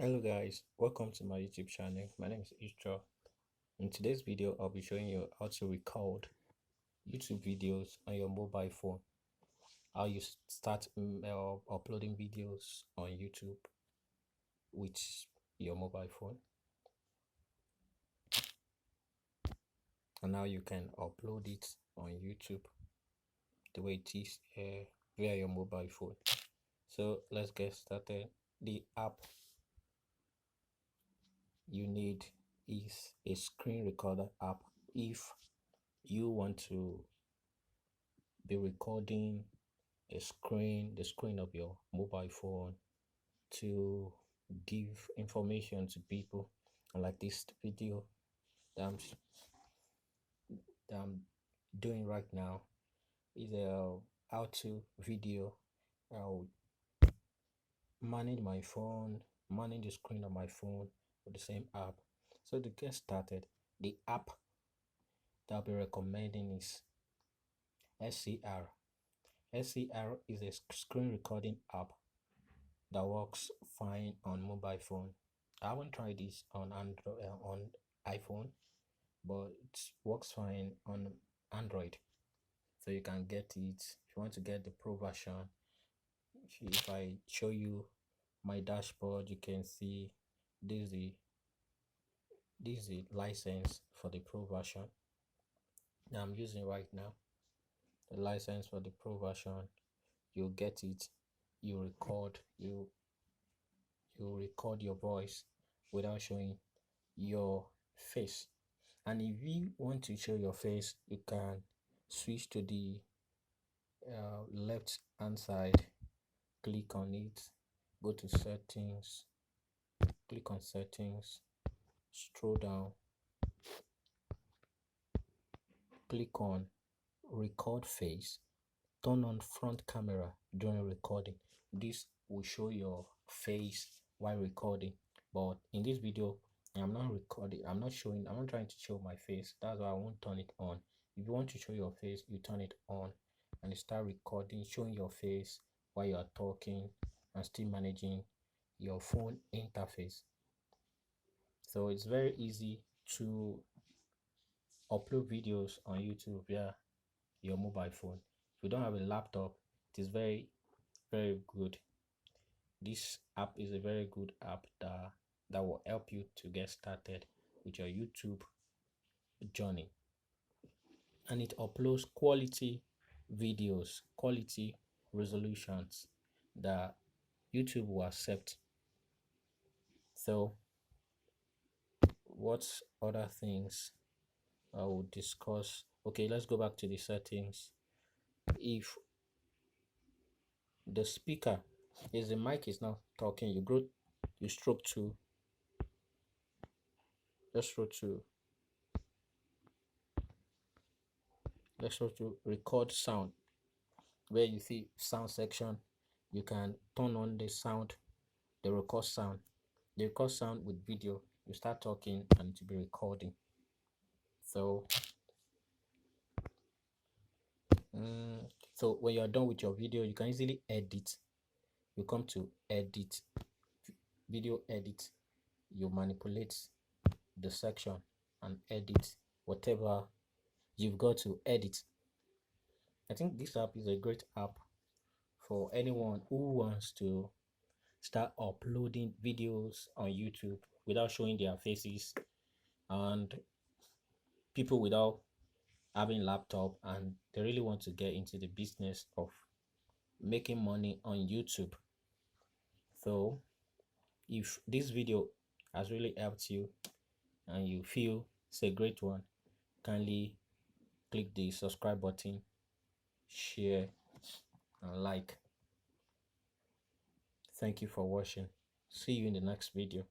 Hello guys, welcome to my YouTube channel. My name is Istra. In today's video, I'll be showing you how to record YouTube videos on your mobile phone. How you start uploading videos on YouTube with your mobile phone, and how you can upload it on YouTube the way it is via your mobile phone. So let's get started. The app you need is a screen recorder app. If you want to be recording the screen of your mobile phone to give information to people, like this video that I'm doing right now is a how-to video. I'll manage the screen of my phone with the same app. So to get started, the app that I'll be recommending is SCR. SCR is a screen recording app that works fine on mobile phone. I haven't tried this on on iPhone, but it works fine on Android. So you can get it if you want to get the pro version. If I show you my dashboard, you can see this is the license for the pro version that I'm using right now. The license for the pro version, you get it, you record your voice without showing your face. And if you want to show your face, you can switch to the left hand side, click on it, go to settings, click on settings, scroll down, click on record face, turn on front camera during recording. This will show your face while recording, but in this video I'm not trying to show my face. That's why I won't turn it on. If you want to show your face, you turn it on and you start recording, showing your face while you are talking and still managing your phone interface. So it's very easy to upload videos on YouTube via your mobile phone. If you don't have a laptop, it is very good. This app is a very good app that will help you to get started with your YouTube journey, and it uploads quality videos, quality resolutions that YouTube will accept. So what other things I will discuss? Okay, let's go back to the settings. If the speaker is the mic is not talking, you stroke to let's go to record sound. Where you see sound section, you can turn on the sound, the record sound with video. You start talking and it will be recording. So so when you're done with your video, you can easily edit. You come to edit, video edit, you manipulate the section and edit whatever you've got to edit. I think this app is a great app for anyone who wants to start uploading videos on YouTube without showing their faces, and people without having laptop and they really want to get into the business of making money on YouTube. So if this video has really helped you and you feel it's a great one, kindly click the subscribe button, share and like. Thank you for watching. See you in the next video.